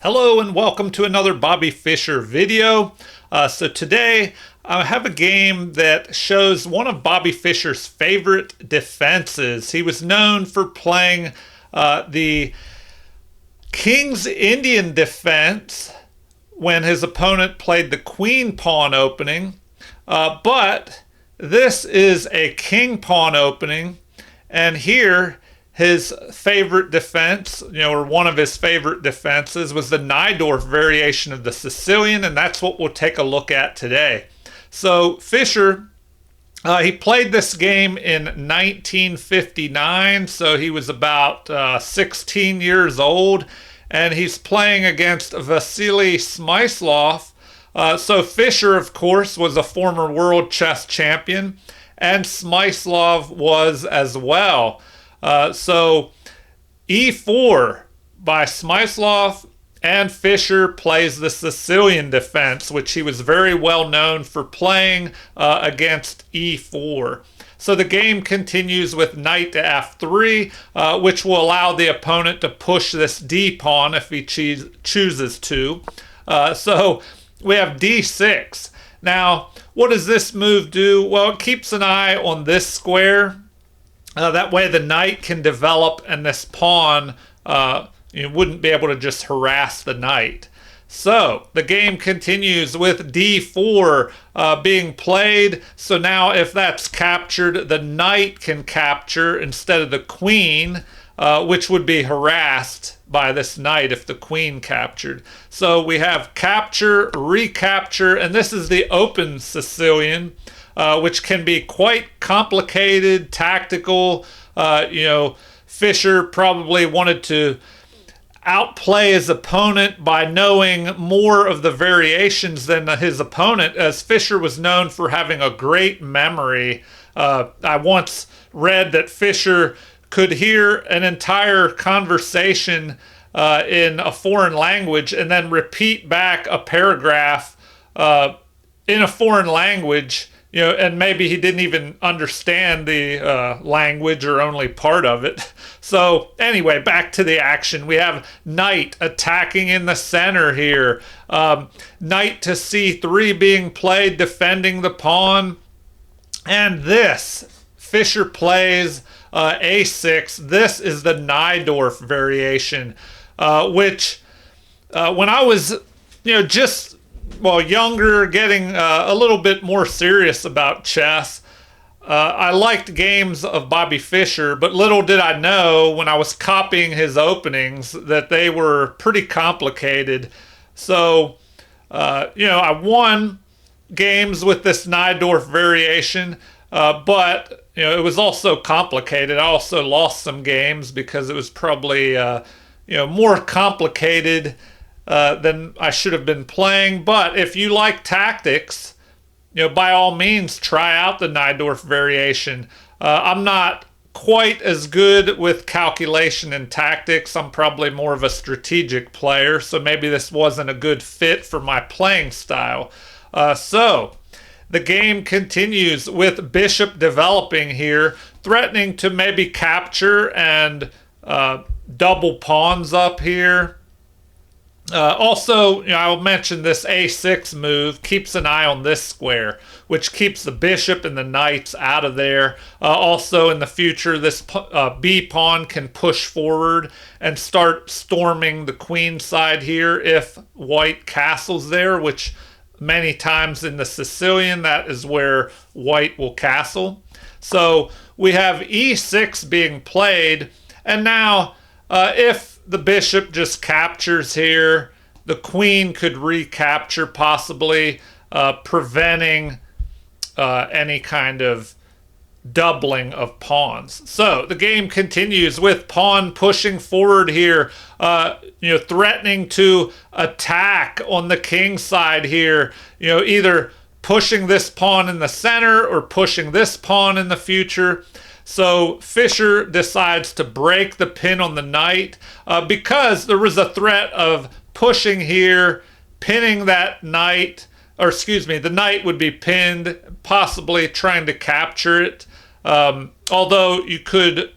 Hello and welcome to another Bobby Fischer video. So today I have a game that shows one of Bobby Fischer's favorite defenses. He was known for playing the King's Indian defense when his opponent played the Queen Pawn opening. But this is a King Pawn opening, and here his favorite defense, or one of his favorite defenses, was the Najdorf variation of the Sicilian, and that's what we'll take a look at today. So Fischer, he played this game in 1959, so he was about 16 years old, and he's playing against Vasily Smyslov. So Fischer, of course, was a former world chess champion, and Smyslov was as well. So e4 by Smyslov, and Fischer plays the Sicilian defense, which he was very well known for playing against e4. So the game continues with knight to f3, which will allow the opponent to push this d pawn if he chooses to. So we have d6. Now, what does this move do? Well, it keeps an eye on this square. That way the knight can develop, and this pawn you wouldn't be able to just harass the knight. So the game continues with d4 being played. So now if that's captured, the knight can capture instead of the queen, which would be harassed by this knight if the queen captured. So we have capture, recapture, and this is the open Sicilian, which can be quite complicated, tactical. Fischer probably wanted to outplay his opponent by knowing more of the variations than his opponent, as Fischer was known for having a great memory. I once read that Fischer could hear an entire conversation in a foreign language and then repeat back a paragraph in a foreign language, and maybe he didn't even understand the language or only part of it. So anyway, back to the action. We have knight attacking in the center here. Knight to c3 being played, defending the pawn. And this, Fischer plays a6. This is the Najdorf variation, which when I was, younger, getting a little bit more serious about chess, I liked games of Bobby Fischer, but little did I know when I was copying his openings that they were pretty complicated. So, I won games with this Najdorf variation, but it was also complicated. I also lost some games because it was probably more complicated than I should have been playing. But if you like tactics, by all means try out the Najdorf variation. I'm not quite as good with calculation and tactics. I'm probably more of a strategic player, so maybe this wasn't a good fit for my playing style. So the game continues with bishop developing here, threatening to maybe capture and double pawns up here. Also, I'll mention this a6 move keeps an eye on this square, which keeps the bishop and the knights out of there. Also, in the future, this b pawn can push forward and start storming the queen side here if white castles there, which many times in the Sicilian, that is where white will castle. So we have e6 being played, and now if the bishop just captures here, the queen could recapture, possibly preventing any kind of doubling of pawns. So the game continues with pawn pushing forward here, threatening to attack on the king side here, either pushing this pawn in the center or pushing this pawn in the future. So Fischer decides to break the pin on the knight because there was a threat of pushing here, pinning that knight, the knight would be pinned, possibly trying to capture it. Although you could,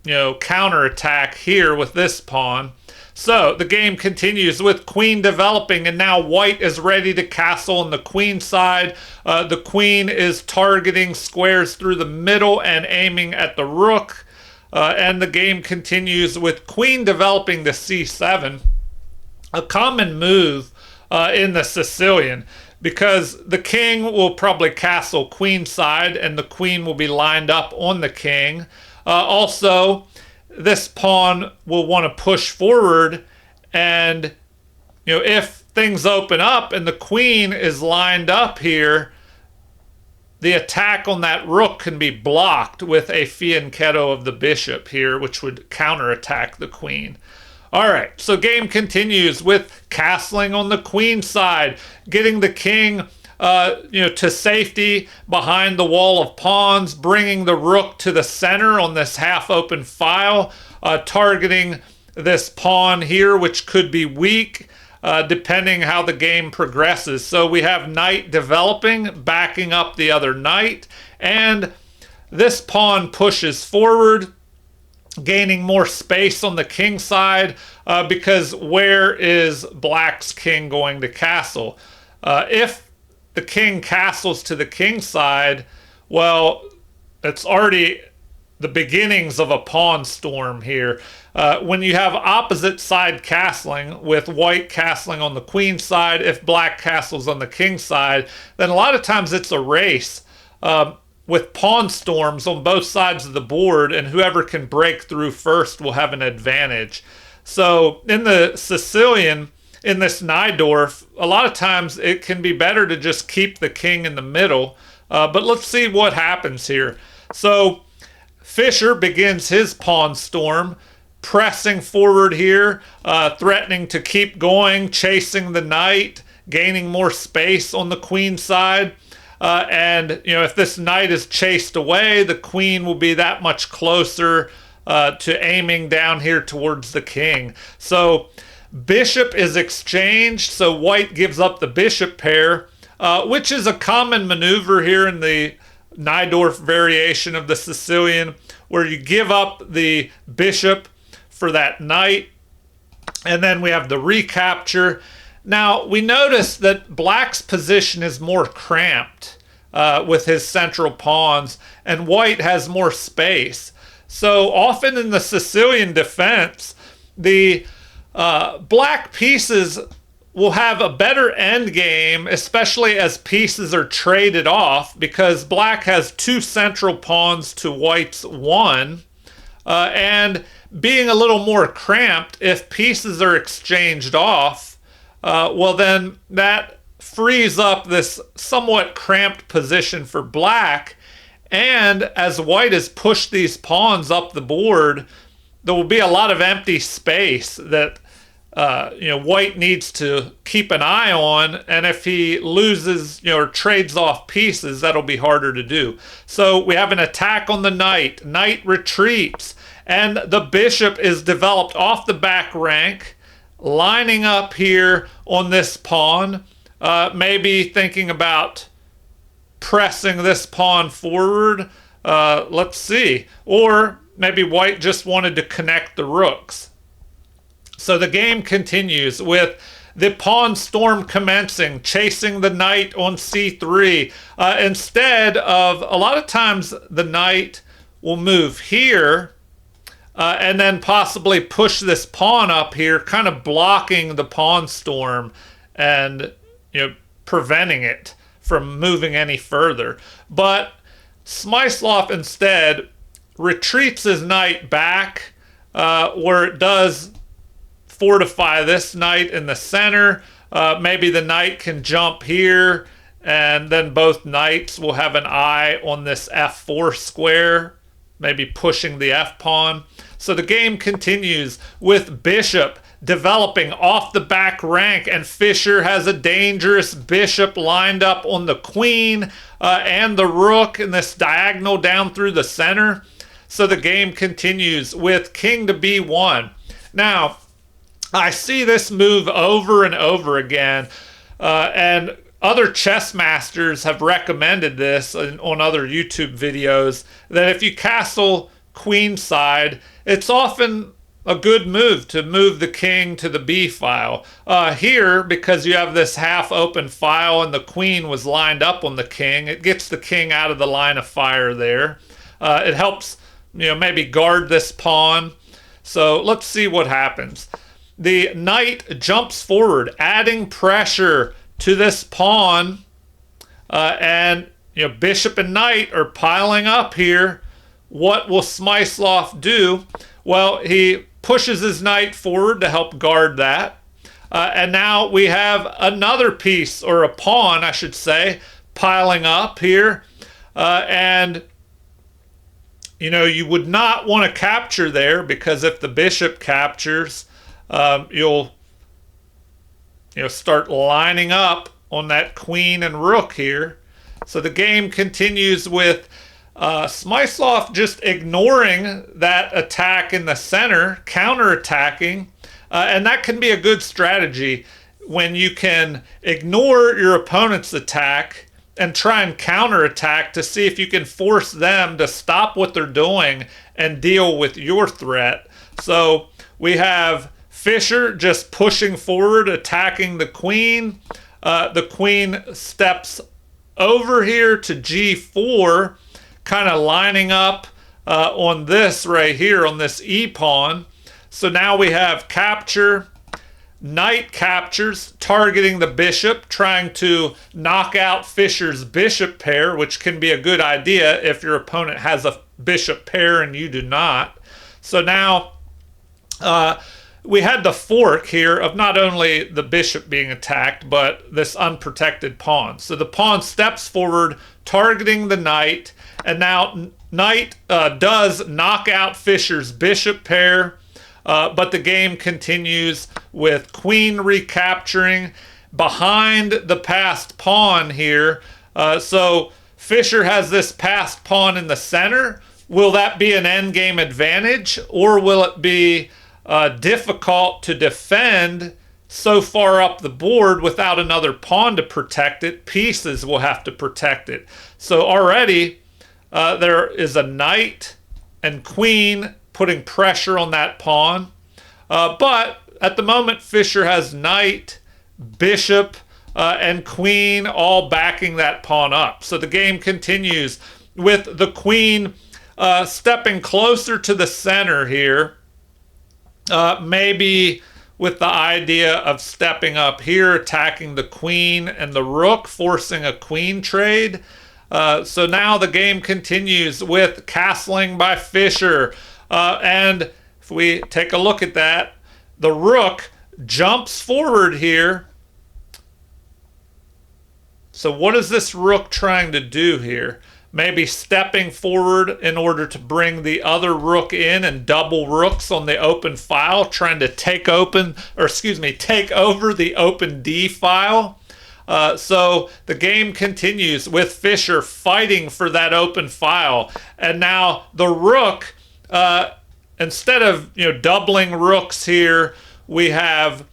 counterattack here with this pawn. So the game continues with queen developing, and now white is ready to castle on the queen side. The queen is targeting squares through the middle and aiming at the rook. And the game continues with queen developing to c7, a common move in the Sicilian, because the king will probably castle queenside and the queen will be lined up on the king. Also, this pawn will want to push forward, and if things open up and the queen is lined up here, the attack on that rook can be blocked with a fianchetto of the bishop here, which would counterattack the queen. All right, so game continues with castling on the queen side, getting the king to safety behind the wall of pawns, bringing the rook to the center on this half-open file, targeting this pawn here, which could be weak, depending how the game progresses. So we have knight developing, backing up the other knight, and this pawn pushes forward, gaining more space on the king side, because where is black's king going to castle? If the king castles to the king side, well, it's already the beginnings of a pawn storm here. When you have opposite side castling, with white castling on the queen side, if black castles on the king side, then a lot of times it's a race with pawn storms on both sides of the board, and whoever can break through first will have an advantage. So in the Sicilian, in this Najdorf, a lot of times it can be better to just keep the king in the middle. But let's see what happens here. So Fischer begins his pawn storm, pressing forward here, threatening to keep going, chasing the knight, gaining more space on the queen side. And if this knight is chased away, the queen will be that much closer to aiming down here towards the king. So bishop is exchanged, so white gives up the bishop pair, which is a common maneuver here in the Najdorf variation of the Sicilian, where you give up the bishop for that knight, and then we have the recapture. Now, we notice that black's position is more cramped with his central pawns, and white has more space. So often in the Sicilian defense, the black pieces will have a better end game, especially as pieces are traded off, because black has two central pawns to white's one, and being a little more cramped, if pieces are exchanged off, well, then that frees up this somewhat cramped position for black. And as white has pushed these pawns up the board, there will be a lot of empty space that white needs to keep an eye on. And if he loses, or trades off pieces, that'll be harder to do. So we have an attack on the knight. Knight retreats, and the bishop is developed off the back rank, lining up here on this pawn, maybe thinking about pressing this pawn forward. Let's see. Or maybe white just wanted to connect the rooks. So the game continues with the pawn storm commencing, chasing the knight on c3. Instead of, a lot of times the knight will move here, and then possibly push this pawn up here, kind of blocking the pawn storm and preventing it from moving any further. But Smyslov instead retreats his knight back, where it does fortify this knight in the center. Maybe the knight can jump here, and then both knights will have an eye on this f4 square, maybe pushing the f-pawn. So the game continues with bishop developing off the back rank, and Fischer has a dangerous bishop lined up on the queen and the rook in this diagonal down through the center. So the game continues with king to b1. Now, I see this move over and over again, and other chess masters have recommended this on other YouTube videos, that if you castle queenside, it's often a good move to move the king to the b file. Here, because you have this half open file and the queen was lined up on the king, it gets the king out of the line of fire there. It helps, maybe guard this pawn. So let's see what happens. The knight jumps forward, adding pressure to this pawn, and bishop and knight are piling up here. What will Smyslov do? Well, he pushes his knight forward to help guard that. And now we have another piece, or a pawn, I should say, piling up here. And you would not want to capture there, because if the bishop captures, you'll start lining up on that queen and rook here. So the game continues with Smyslov just ignoring that attack in the center, counterattacking, and that can be a good strategy when you can ignore your opponent's attack and try and counterattack to see if you can force them to stop what they're doing and deal with your threat. So we have Fischer just pushing forward, attacking the queen. The queen steps over here to g4, kind of lining up on this right here, on this e-pawn. So now we have capture. Knight captures, targeting the bishop, trying to knock out Fischer's bishop pair, which can be a good idea if your opponent has a bishop pair and you do not. So now we had the fork here of not only the bishop being attacked, but this unprotected pawn. So the pawn steps forward, targeting the knight, and now knight does knock out Fischer's bishop pair. But the game continues with queen recapturing behind the passed pawn here. So Fischer has this passed pawn in the center. Will that be an endgame advantage, or will it be difficult to defend so far up the board without another pawn to protect it? Pieces will have to protect it. So already there is a knight and queen putting pressure on that pawn. But at the moment, Fischer has knight, bishop, and queen all backing that pawn up. So the game continues with the queen stepping closer to the center here. Maybe with the idea of stepping up here, attacking the queen and the rook, forcing a queen trade. So now the game continues with castling by Fischer. And if we take a look at that, the rook jumps forward here. So what is this rook trying to do here? Maybe stepping forward in order to bring the other rook in and double rooks on the open file, trying to take over the open D file. So the game continues with Fischer fighting for that open file. And now the rook, instead of doubling rooks here, we have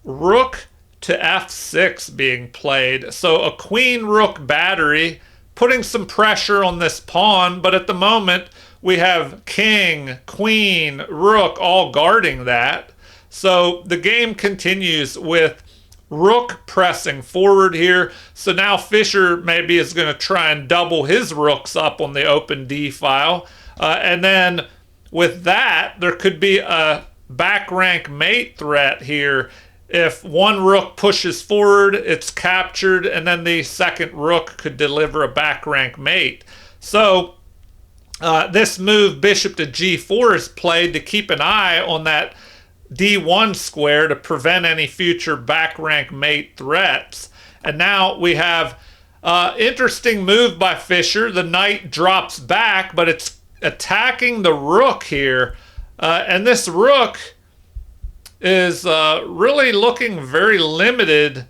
rook to f6 being played. So a queen rook battery, putting some pressure on this pawn, but at the moment we have king, queen, rook all guarding that. So the game continues with rook pressing forward here. So now Fischer maybe is going to try and double his rooks up on the open D file. And then with that, there could be a back rank mate threat here. If one rook pushes forward, it's captured, and then the second rook could deliver a back rank mate. So this move, bishop to g4, is played to keep an eye on that d1 square to prevent any future back rank mate threats. And now we have interesting move by Fischer. The knight drops back, but it's attacking the rook here. And this rook is really looking very limited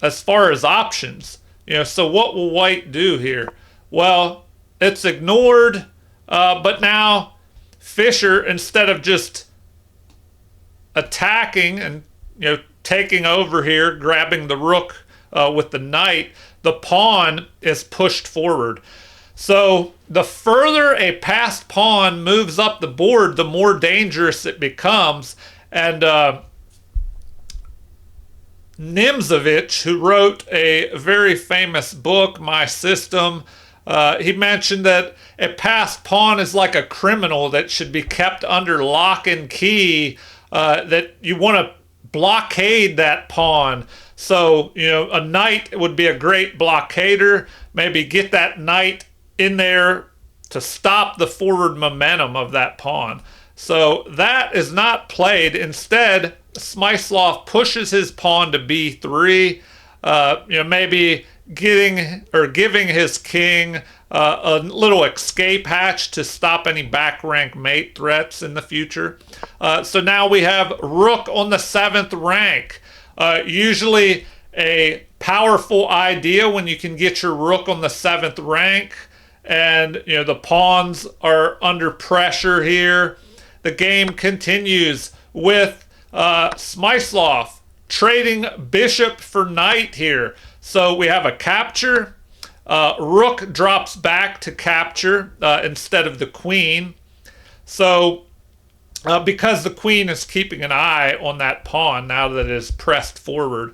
as far as options. So what will white do here? Well, it's ignored, but now Fischer, instead of just attacking and taking over here, grabbing the rook with the knight, the pawn is pushed forward. So the further a passed pawn moves up the board, the more dangerous it becomes. And Nimzovich, who wrote a very famous book, My System, he mentioned that a passed pawn is like a criminal that should be kept under lock and key, that you want to blockade that pawn. So, a knight would be a great blockader. Maybe get that knight in there to stop the forward momentum of that pawn. So that is not played. Instead, Smyslov pushes his pawn to b3, maybe giving his king a little escape hatch to stop any back rank mate threats in the future. So now we have rook on the 7th rank. Usually a powerful idea when you can get your rook on the 7th rank and the pawns are under pressure here. The game continues with Smyslov trading bishop for knight here. So we have a capture. Rook drops back to capture instead of the queen. So because the queen is keeping an eye on that pawn now that it is pressed forward.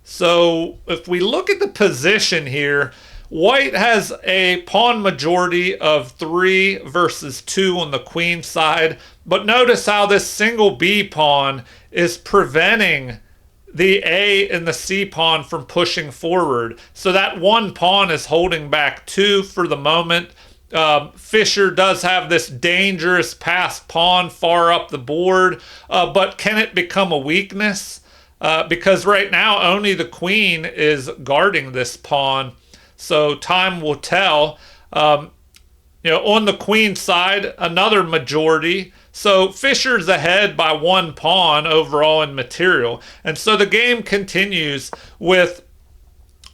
So if we look at the position here, white has a pawn majority of 3 versus 2 on the queen side. But notice how this single B pawn is preventing the A and the C pawn from pushing forward. So that one pawn is holding back 2 for the moment. Fischer does have this dangerous passed pawn far up the board, but can it become a weakness? Because right now only the queen is guarding this pawn. So time will tell. On the queen side, another majority. So Fischer's ahead by 1 pawn overall in material. And so the game continues with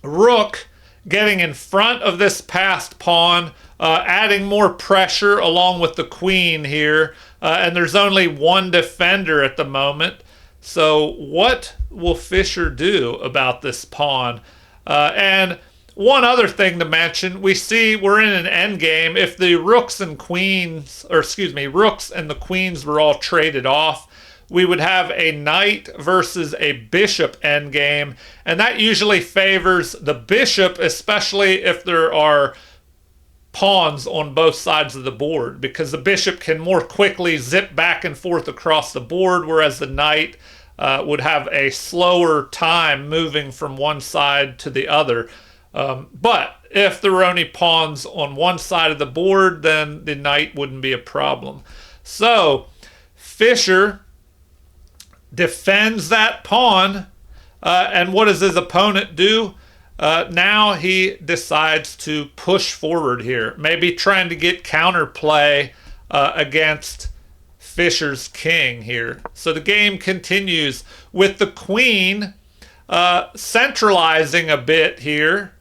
rook getting in front of this passed pawn, adding more pressure along with the queen here. And there's only 1 defender at the moment. So what will Fischer do about this pawn? And one other thing to mention, we see we're in an endgame. If the rooks and the queens were all traded off, we would have a knight versus a bishop endgame. And that usually favors the bishop, especially if there are pawns on both sides of the board, because the bishop can more quickly zip back and forth across the board, whereas the knight would have a slower time moving from one side to the other. But if there were only pawns on one side of the board, then the knight wouldn't be a problem. So Fischer defends that pawn, and what does his opponent do? Now he decides to push forward here, maybe trying to get counterplay against Fischer's king here. So the game continues with the queen centralizing a bit here,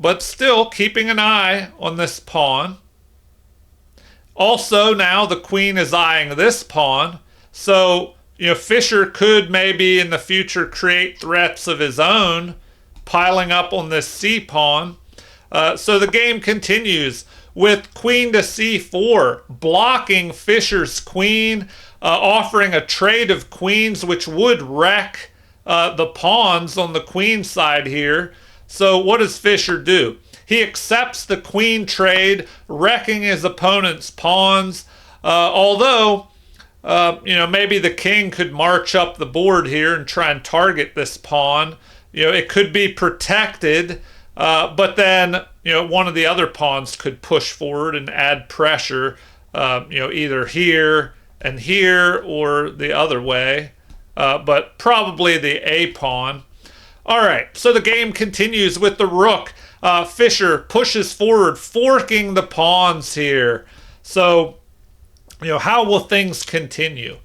but still keeping an eye on this pawn. Also, now the queen is eyeing this pawn. So, Fischer could maybe in the future create threats of his own, piling up on this c pawn. So the game continues with queen to c4, blocking Fischer's queen, offering a trade of queens, which would wreck the pawns on the queen side here. So what does Fischer do? He accepts the queen trade, wrecking his opponent's pawns. Although, maybe the king could march up the board here and try and target this pawn. It could be protected, but then, one of the other pawns could push forward and add pressure, either here and here or the other way, but probably the A pawn. All right, so the game continues with the rook. Fischer pushes forward, forking the pawns here. So, how will things continue?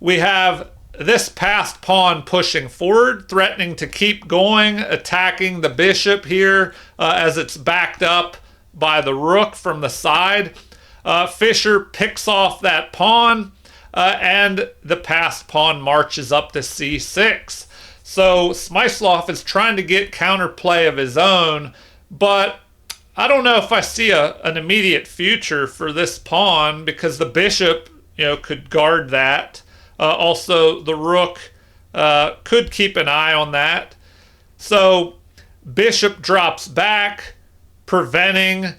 We have this passed pawn pushing forward, threatening to keep going, attacking the bishop here as it's backed up by the rook from the side. Fischer picks off that pawn, and the passed pawn marches up to c6. So Smyslov is trying to get counterplay of his own, But I don't know if I see an immediate future for this pawn because the bishop, could guard that. Also, the rook could keep an eye on that. So bishop drops back, preventing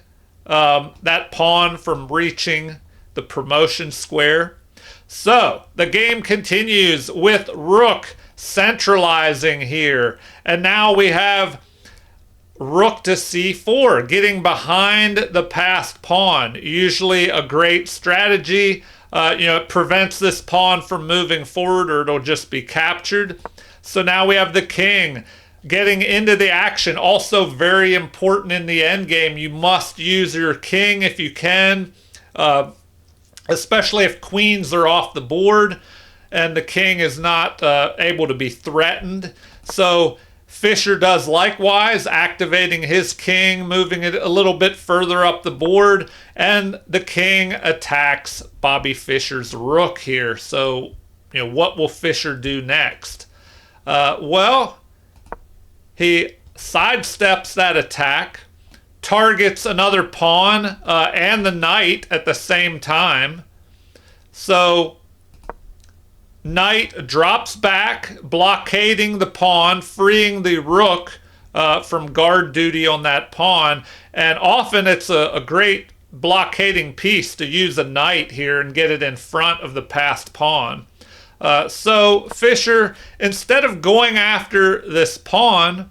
that pawn from reaching the promotion square. So the game continues with rook centralizing here. And now we have rook to c4, getting behind the passed pawn. Usually a great strategy. It prevents this pawn from moving forward or it'll just be captured. So now we have the king getting into the action. Also very important in the endgame. You must use your king if you can, especially if queens are off the board and the king is not able to be threatened. So Fischer does likewise, activating his king, moving it a little bit further up the board, and the king attacks Bobby Fischer's rook here. So, what will Fischer do next? Well, he sidesteps that attack, targets another pawn and the knight at the same time. So knight drops back, blockading the pawn, freeing the rook from guard duty on that pawn. And often it's a great blockading piece to use a knight here and get it in front of the passed pawn. So Fischer, instead of going after this pawn,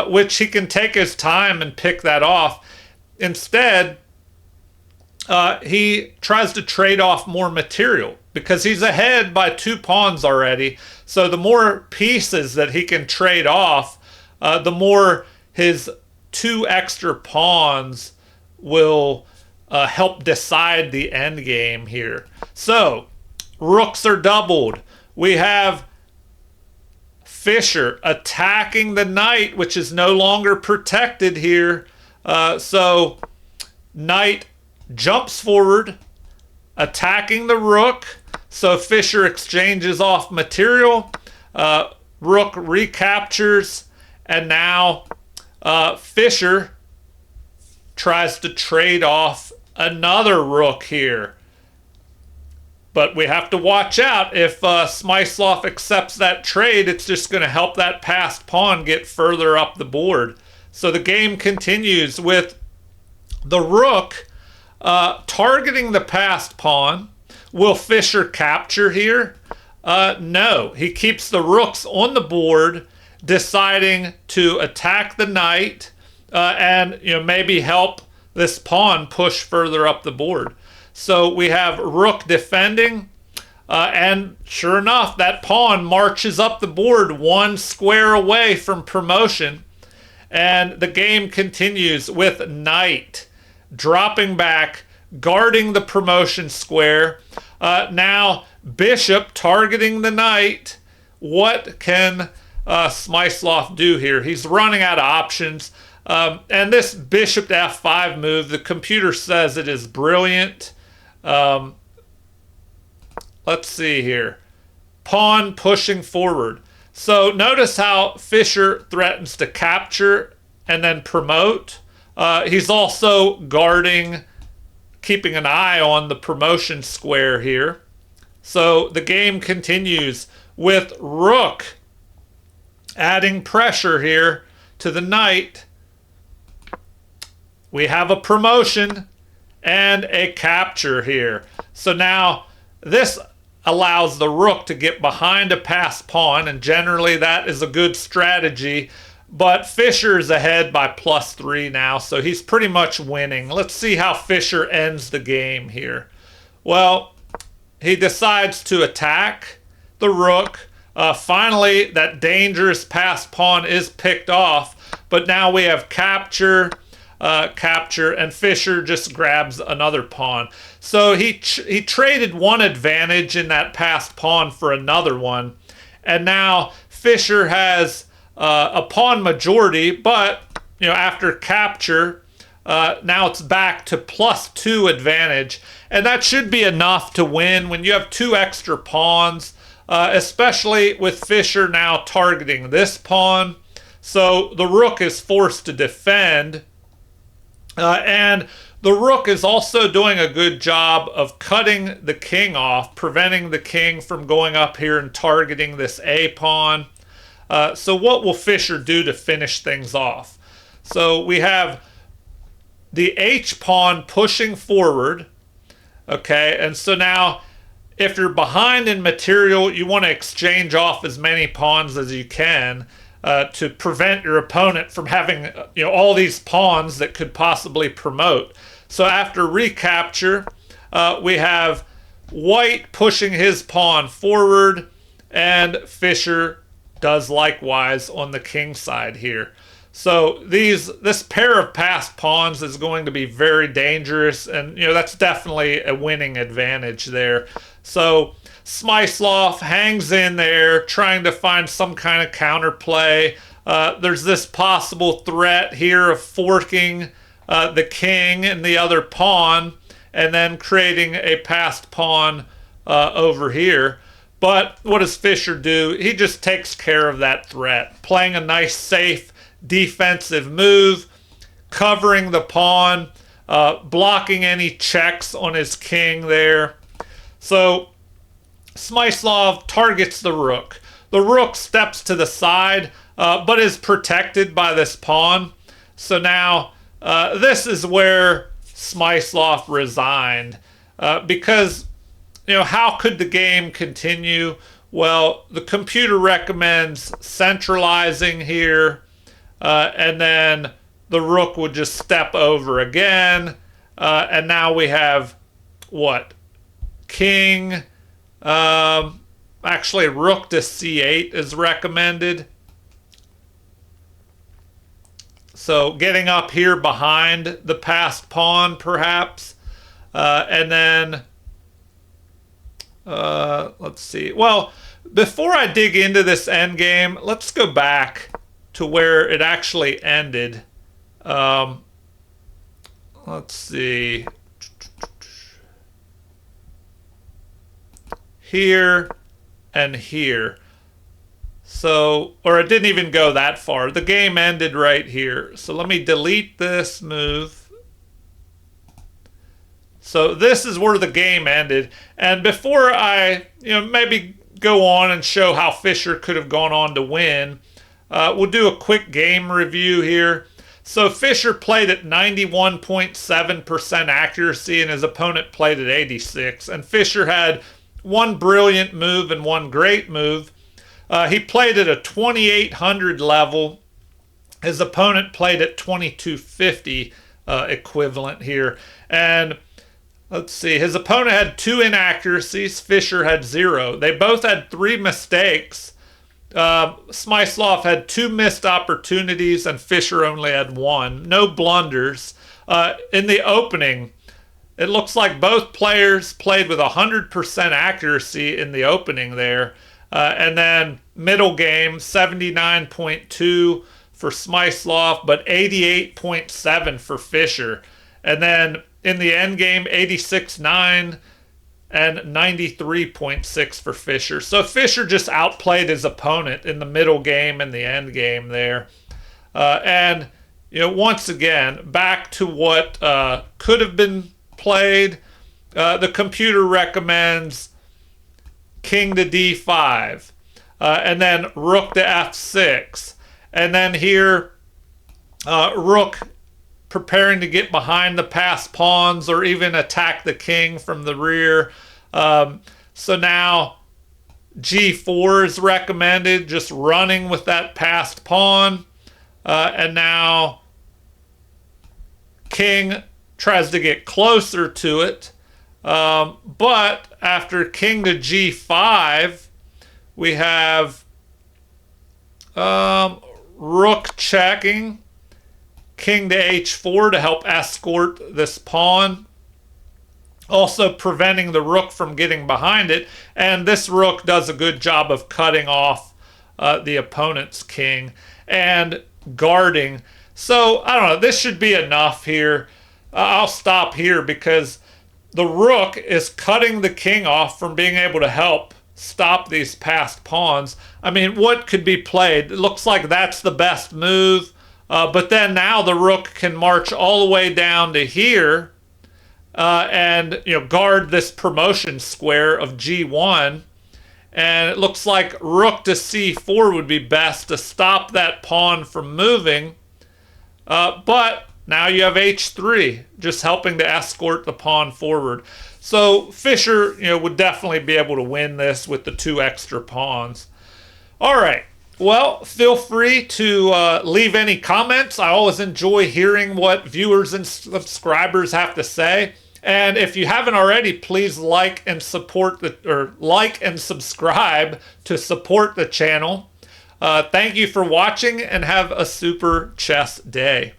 which he can take his time and pick that off, instead he tries to trade off more material because he's ahead by 2 pawns already. So the more pieces that he can trade off, the more his 2 extra pawns will help decide the end game here. So rooks are doubled. We have Fischer attacking the knight, which is no longer protected here. So knight jumps forward, attacking the rook. So Fischer exchanges off material. Rook recaptures. And now Fischer tries to trade off another rook here. But we have to watch out. If Smyslov accepts that trade, it's just going to help that passed pawn get further up the board. So the game continues with the rook targeting the passed pawn. Will Fischer capture here? No. He keeps the rooks on the board, deciding to attack the knight and maybe help this pawn push further up the board. So we have rook defending, and sure enough, that pawn marches up the board 1 square away from promotion. And the game continues with knight dropping back, guarding the promotion square. Now bishop targeting the knight. What can Smyslov do here? He's running out of options. And this bishop to f5 move, the computer says it is brilliant. Let's see here. Pawn pushing forward. So notice how Fischer threatens to capture and then promote. He's also guarding, keeping an eye on the promotion square here. So the game continues with rook adding pressure here to the knight. We have a promotion and a capture here. So now this allows the rook to get behind a passed pawn, and generally that is a good strategy. But Fischer is ahead by +3 now, so he's pretty much winning. Let's see how Fischer ends the game here. Well, he decides to attack the rook. Finally, that dangerous passed pawn is picked off, but now we have capture, and Fischer just grabs another pawn. So he traded one advantage in that passed pawn for another one, and now Fischer has a pawn majority, but after capture, now it's back to +2 advantage, and that should be enough to win when you have 2 extra pawns, especially with Fischer now targeting this pawn. So the rook is forced to defend, and the rook is also doing a good job of cutting the king off, preventing the king from going up here and targeting this A pawn. So what will Fischer do to finish things off? So we have the H pawn pushing forward. Okay, and so now if you're behind in material, you want to exchange off as many pawns as you can to prevent your opponent from having all these pawns that could possibly promote. So after recapture, we have white pushing his pawn forward, and Fischer does likewise on the king side here. So this pair of passed pawns is going to be very dangerous, and that's definitely a winning advantage there. So Smyslov hangs in there, trying to find some kind of counterplay. There's this possible threat here of forking the king and the other pawn, and then creating a passed pawn over here. But what does Fischer do? He just takes care of that threat, playing a nice, safe, defensive move, covering the pawn, blocking any checks on his king there. So Smyslov targets the rook. The rook steps to the side, but is protected by this pawn. So now this is where Smyslov resigned, because how could the game continue? Well, the computer recommends centralizing here, and then the rook would just step over again, and now we have what? King, actually rook to c8 is recommended. So getting up here behind the passed pawn perhaps, and then let's see. Well, before I dig into this endgame, let's go back to where it actually ended. Let's see. Here and here. So, or it didn't even go that far. The game ended right here. So let me delete this move. So this is where the game ended. And before I, maybe go on and show how Fischer could have gone on to win, we'll do a quick game review here. So Fischer played at 91.7% accuracy and his opponent played at 86. And Fischer had one brilliant move and one great move. He played at a 2800 level. His opponent played at 2250 equivalent here. And let's see, his opponent had 2 inaccuracies. Fischer had 0. They both had 3 mistakes. Smyslov had 2 missed opportunities and Fischer only had 1. No blunders. In the opening, it looks like both players played with 100% accuracy in the opening there. And then middle game, 79.2 for Smyslov, but 88.7 for Fischer. And then in the end game, 86.9 and 93.6 for Fischer. So Fischer just outplayed his opponent in the middle game and the end game there. And once again, back to what could have been played. The computer recommends king to d5, and then rook to f6, and then here rook preparing to get behind the passed pawns or even attack the king from the rear. So now g4 is recommended, just running with that passed pawn, and now king tries to get closer to it. But after king to g5, we have rook checking, king to h4 to help escort this pawn, also preventing the rook from getting behind it. And this rook does a good job of cutting off the opponent's king and guarding. So, I don't know, this should be enough here. I'll stop here because the rook is cutting the king off from being able to help stop these passed pawns. I mean, what could be played? It looks like that's the best move. But then now the rook can march all the way down to here and guard this promotion square of g1. And it looks like rook to c4 would be best to stop that pawn from moving. But now you have h3, just helping to escort the pawn forward. So Fischer, would definitely be able to win this with the 2 extra pawns. All right. Well, feel free to leave any comments. I always enjoy hearing what viewers and subscribers have to say. And if you haven't already, please like and subscribe to support the channel. Thank you for watching and have a super chess day.